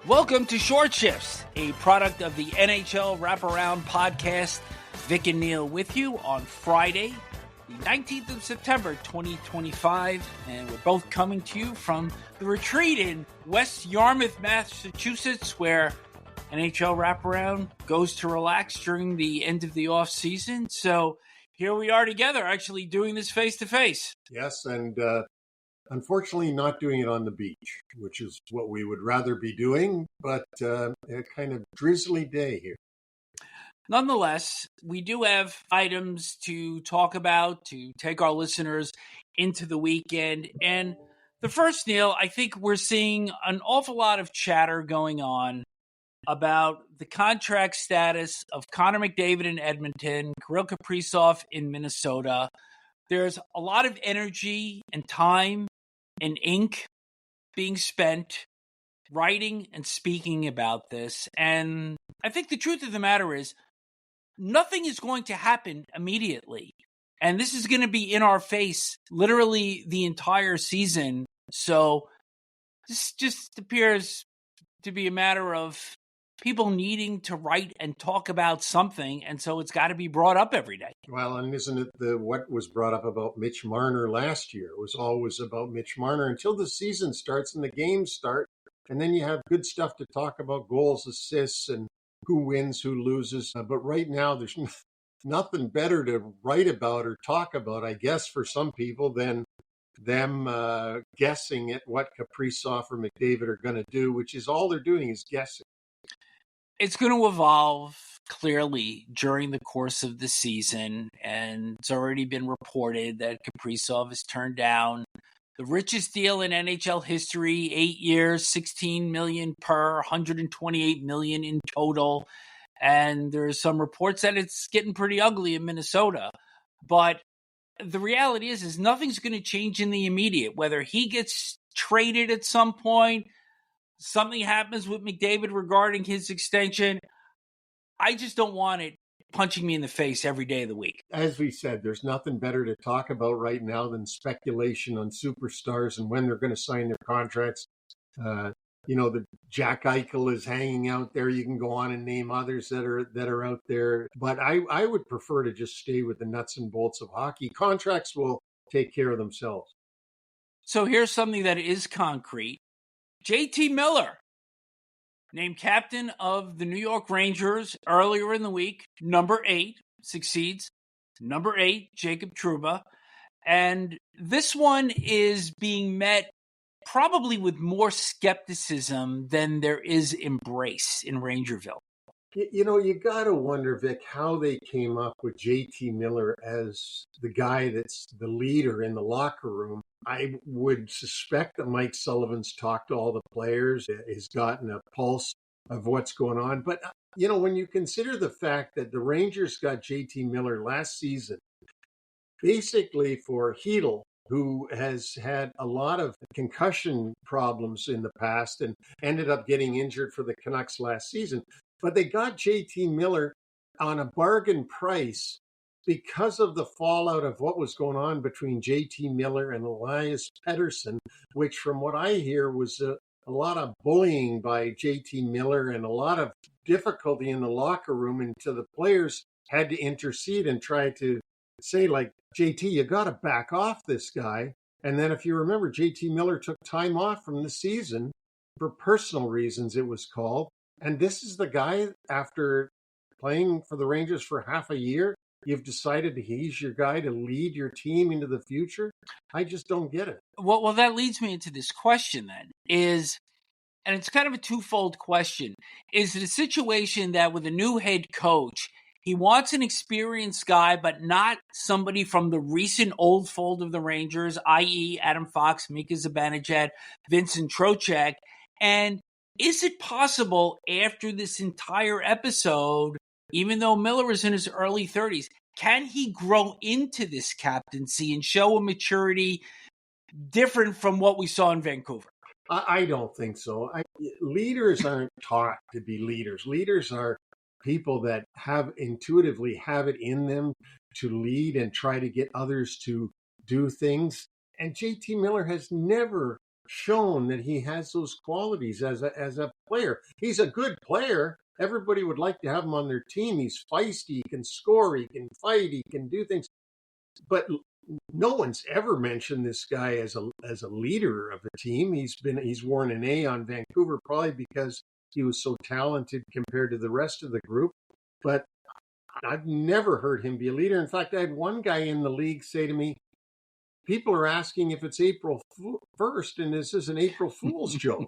Welcome to Short Shifts, a product of the NHL Wraparound podcast. Vic and Neil with you on Friday, the 19th of September, 2025. And we're both coming to you from the retreat in West Yarmouth, Massachusetts, where NHL Wraparound goes to relax during the end of the off season. So here we are together, actually doing this face to face. Yes, and unfortunately not doing it on the beach, which is what we would rather be doing, but a kind of drizzly day here. Nonetheless, we do have items to talk about, to take our listeners into the weekend. And the first, Neil, I think we're seeing an awful lot of chatter going on about the contract status of Connor McDavid in Edmonton, Kirill Kaprizov in Minnesota. There's a lot of energy and time and ink being spent writing and speaking about this. And I think the truth of the matter is nothing is going to happen immediately. And this is going to be in our face literally the entire season. So this just appears to be a matter of people needing to write and talk about something, and so it's got to be brought up every day. Well, and isn't it what was brought up about Mitch Marner last year? It was always about Mitch Marner until the season starts and the games start, and then you have good stuff to talk about, goals, assists, and who wins, who loses. But right now, there's nothing better to write about or talk about, I guess, for some people than them guessing at what Kaprizov or McDavid are going to do, which is all they're doing is guessing. It's going to evolve clearly during the course of the season, and it's already been reported that Kaprizov has turned down the richest deal in NHL history, 8 years, $16 million per, $128 million in total. And there's some reports that it's getting pretty ugly in Minnesota. But the reality is nothing's going to change in the immediate. Whether he gets traded at some point, something happens with McDavid regarding his extension, I just don't want it punching me in the face every day of the week. As we said, there's nothing better to talk about right now than speculation on superstars and when they're going to sign their contracts. The Jack Eichel is hanging out there. You can go on and name others that are out there. But I would prefer to just stay with the nuts and bolts of hockey. Contracts will take care of themselves. So here's something that is concrete. JT Miller, named captain of the New York Rangers earlier in the week, number 8, succeeds number 8, Jacob Trouba. And this one is being met probably with more skepticism than there is embrace in Rangerville. You got to wonder, Vic, how they came up with JT Miller as the guy that's the leader in the locker room. I would suspect that Mike Sullivan's talked to all the players, has gotten a pulse of what's going on. But, when you consider the fact that the Rangers got JT Miller last season, basically for Hedl, who has had a lot of concussion problems in the past and ended up getting injured for the Canucks last season. But they got JT Miller on a bargain price because of the fallout of what was going on between JT Miller and Elias Pettersson, which from what I hear was a lot of bullying by JT Miller and a lot of difficulty in the locker room until the players had to intercede and try to say, like, JT, you got to back off this guy. And then if you remember, JT Miller took time off from the season for personal reasons, it was called. And this is the guy, after playing for the Rangers for half a year, you've decided he's your guy to lead your team into the future? I just don't get it. Well, that leads me into this question then, and it's kind of a twofold question. Is it a situation that with a new head coach, he wants an experienced guy, but not somebody from the recent old fold of the Rangers, i.e. Adam Fox, Mika Zibanejad, Vincent Trocheck, and is it possible after this entire episode, even though Miller is in his early 30s, can he grow into this captaincy and show a maturity different from what we saw in Vancouver? I don't think so. Leaders aren't taught to be leaders. Leaders are people that intuitively have it in them to lead and try to get others to do things. And JT Miller has never shown that he has those qualities as a player. He's a good player. Everybody would like to have him on their team. He's feisty, he can score, he can fight, he can do things. But no one's ever mentioned this guy as a leader of a team. He's worn an A on Vancouver, probably because he was so talented compared to the rest of the group. But I've never heard him be a leader. In fact, I had one guy in the league say to me, people are asking if it's April 1st, and this is an April Fool's joke.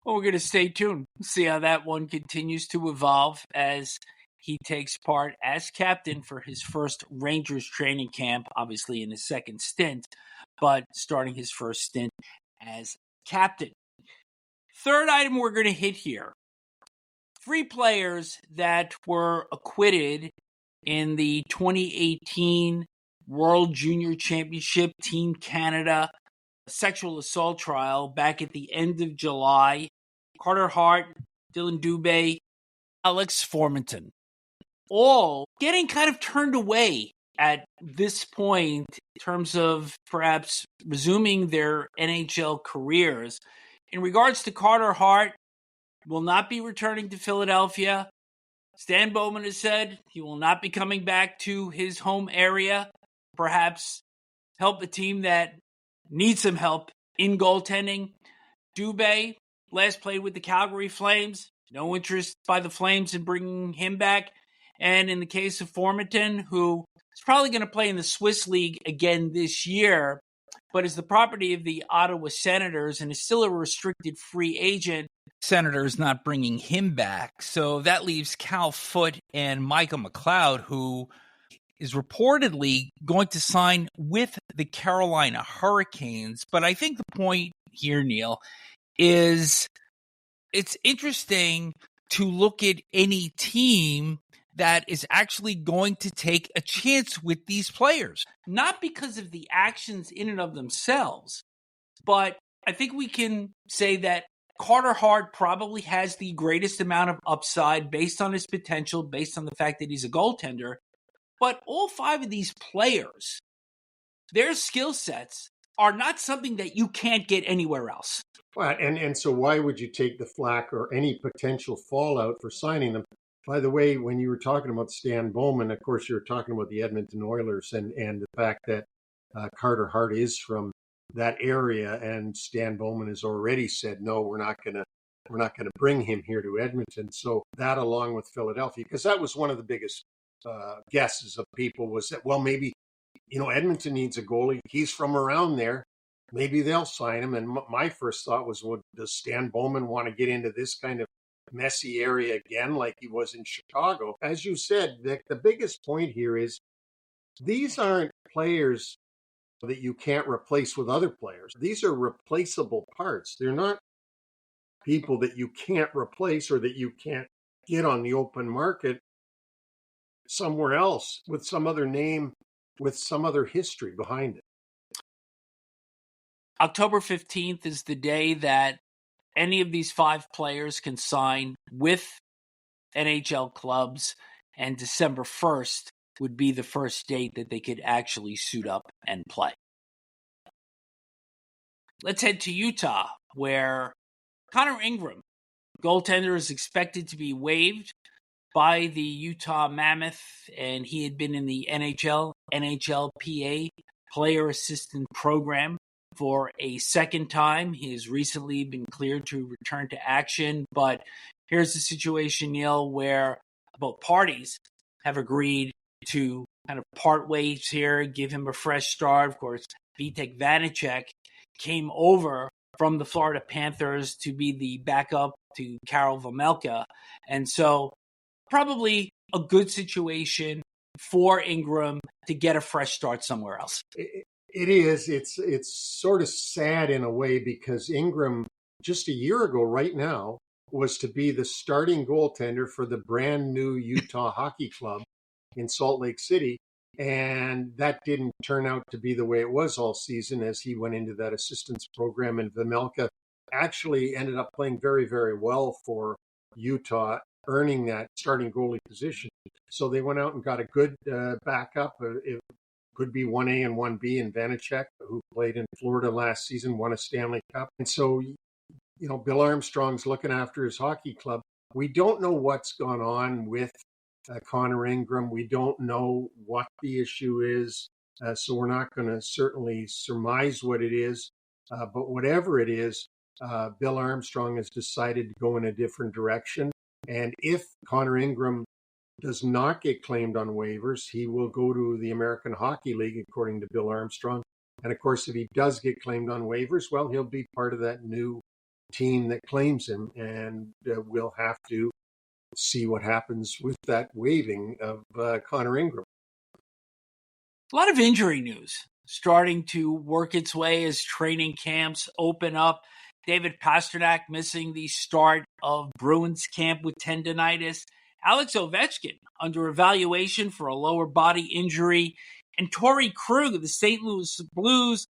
Well, we're going to stay tuned, see how that one continues to evolve as he takes part as captain for his first Rangers training camp, obviously in his second stint, but starting his first stint as captain. Third item we're going to hit here. 3 players that were acquitted in the 2018 World Junior Championship Team Canada sexual assault trial back at the end of July. Carter Hart, Dylan Dubé, Alex Formenton, all getting kind of turned away at this point in terms of perhaps resuming their NHL careers. In regards to Carter Hart, will not be returning to Philadelphia. Stan Bowman has said he will not be coming back to his home area, perhaps help a team that needs some help in goaltending. Dubé last played with the Calgary Flames. No interest by the Flames in bringing him back. And in the case of Formenton, who is probably going to play in the Swiss League again this year, but is the property of the Ottawa Senators and is still a restricted free agent, Senators not bringing him back. So that leaves Cal Foote and Michael McLeod, who is reportedly going to sign with the Carolina Hurricanes. But I think the point here, Neil, is it's interesting to look at any team that is actually going to take a chance with these players. Not because of the actions in and of themselves, but I think we can say that Carter Hart probably has the greatest amount of upside based on his potential, based on the fact that he's a goaltender. But all 5 of these players, their skill sets are not something that you can't get anywhere else. Well, and so why would you take the flack or any potential fallout for signing them? By the way, when you were talking about Stan Bowman, of course, you were talking about the Edmonton Oilers and the fact that Carter Hart is from that area, and Stan Bowman has already said, no, we're not going to bring him here to Edmonton. So that, along with Philadelphia, because that was one of the biggest guesses of people, was that, well, maybe, Edmonton needs a goalie. He's from around there. Maybe they'll sign him. And my first thought was, well, does Stan Bowman want to get into this kind of messy area again like he was in Chicago? As you said, Vic, the biggest point here is these aren't players that you can't replace with other players. These are replaceable parts. They're not people that you can't replace or that you can't get on the open market somewhere else with some other name, with some other history behind it. October 15th is the day that any of these 5 players can sign with NHL clubs, and December 1st would be the first date that they could actually suit up and play. Let's head to Utah, where Connor Ingram, goaltender, is expected to be waived by the Utah Mammoth, and he had been in the NHLPA Player Assistant Program for a second time. He has recently been cleared to return to action, but here's the situation, Neil, where both parties have agreed to kind of part ways here, give him a fresh start. Of course, Vitek Vanacek came over from the Florida Panthers to be the backup to Karel Vejmelka, and so probably a good situation for Ingram to get a fresh start somewhere else. It is. It's sort of sad in a way, because Ingram, just a year ago right now, was to be the starting goaltender for the brand new Utah Hockey Club in Salt Lake City. And that didn't turn out to be the way it was all season, as he went into that assistance program. And Vejmelka actually ended up playing very, very well for Utah, earning that starting goalie position. So they went out and got a good backup. could be 1A and 1B in Vanacek, who played in Florida last season, won a Stanley Cup. And so, Bill Armstrong's looking after his hockey club. We don't know what's gone on with Connor Ingram. We don't know what the issue is. So we're not going to certainly surmise what it is. But whatever it is, Bill Armstrong has decided to go in a different direction. And if Connor Ingram does not get claimed on waivers, he will go to the American Hockey League, according to Bill Armstrong. And of course, if he does get claimed on waivers, well, he'll be part of that new team that claims him. And we'll have to see what happens with that waiving of Connor Ingram. A lot of injury news starting to work its way as training camps open up. David Pastrnak missing the start of Bruins camp with tendonitis. Alex Ovechkin under evaluation for a lower body injury. And Torrey Krug of the St. Louis Blues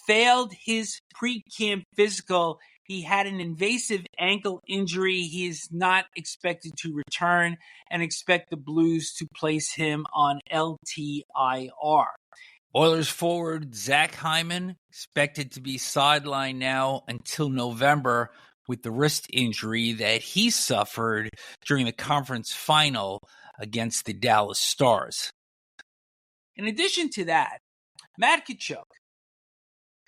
failed his pre-camp physical. He had an invasive ankle injury. He is not expected to return and expect the Blues to place him on LTIR. Oilers forward Zach Hyman expected to be sidelined now until November with the wrist injury that he suffered during the conference final against the Dallas Stars. In addition to that, Matt Tkachuk.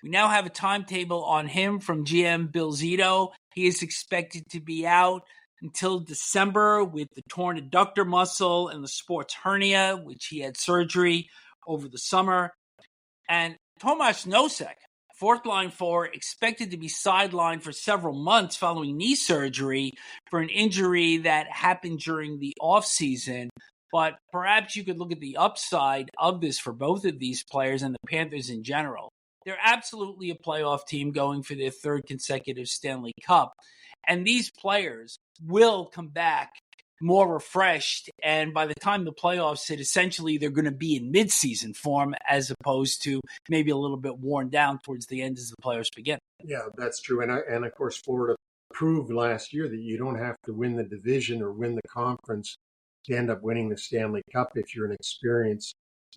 We now have a timetable on him from GM Bill Zito. He is expected to be out until December with the torn adductor muscle and the sports hernia, which he had surgery over the summer. And Tomas Nosek, fourth line forward, expected to be sidelined for several months following knee surgery for an injury that happened during the offseason. But perhaps you could look at the upside of this for both of these players and the Panthers in general. They're absolutely a playoff team going for their third consecutive Stanley Cup. And these players will come back more refreshed. And by the time the playoffs hit, essentially they're going to be in midseason form as opposed to maybe a little bit worn down towards the end as the playoffs begin. Yeah, that's true. And of course, Florida proved last year that you don't have to win the division or win the conference to end up winning the Stanley Cup if you're an experienced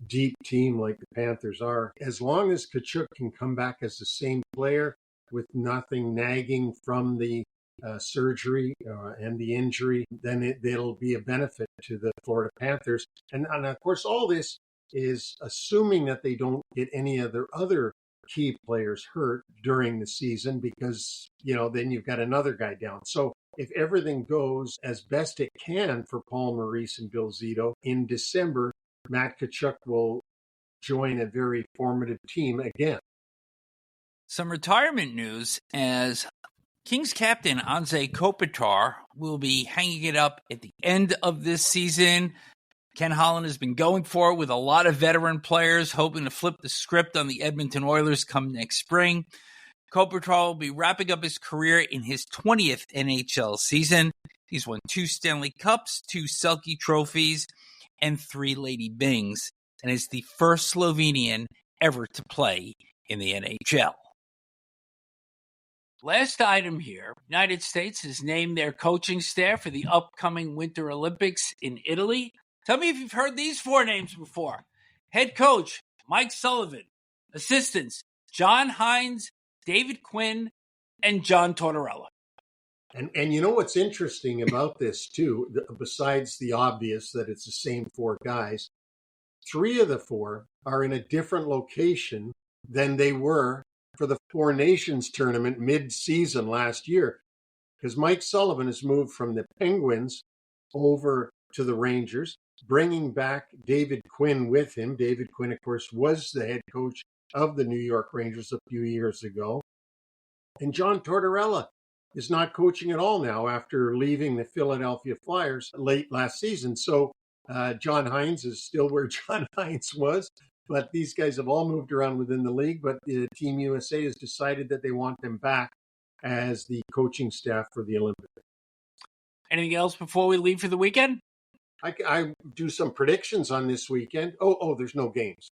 deep team like the Panthers are. As long as Tkachuk can come back as the same player with nothing nagging from the surgery and the injury, then it'll be a benefit to the Florida Panthers. And of course, all this is assuming that they don't get any of their other key players hurt during the season, because, then you've got another guy down. So if everything goes as best it can for Paul Maurice and Bill Zito, in December, Matt Tkachuk will join a very formative team again. Some retirement news as Kings captain Anze Kopitar will be hanging it up at the end of this season. Ken Holland has been going for it with a lot of veteran players, hoping to flip the script on the Edmonton Oilers come next spring. Kopitar will be wrapping up his career in his 20th NHL season. He's won 2 Stanley Cups, 2 Selke trophies, and 3 Lady Bings, and is the first Slovenian ever to play in the NHL. Last item here, United States has named their coaching staff for the upcoming Winter Olympics in Italy. Tell me if you've heard these 4 names before. Head coach, Mike Sullivan. Assistants, John Hines, David Quinn, and John Tortorella. And you know what's interesting about this, too, besides the obvious that it's the same 4 guys, 3 of the 4 are in a different location than they were for the 4 Nations tournament mid-season last year, because Mike Sullivan has moved from the Penguins over to the Rangers, bringing back David Quinn with him. David Quinn, of course, was the head coach of the New York Rangers a few years ago. And John Tortorella is not coaching at all now after leaving the Philadelphia Flyers late last season. So John Hines is still where John Hines was, but these guys have all moved around within the league. But Team USA has decided that they want them back as the coaching staff for the Olympics. Anything else before we leave for the weekend? I do some predictions on this weekend. Oh, there's no games.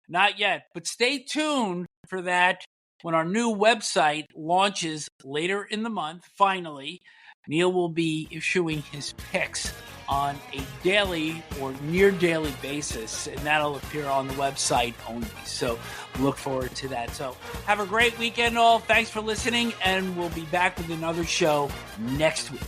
Not yet, but stay tuned for that when our new website launches later in the month. Finally, Neil will be issuing his picks on a daily or near daily basis, and that'll appear on the website only. So look forward to that. So have a great weekend all. Thanks for listening, and we'll be back with another show next week.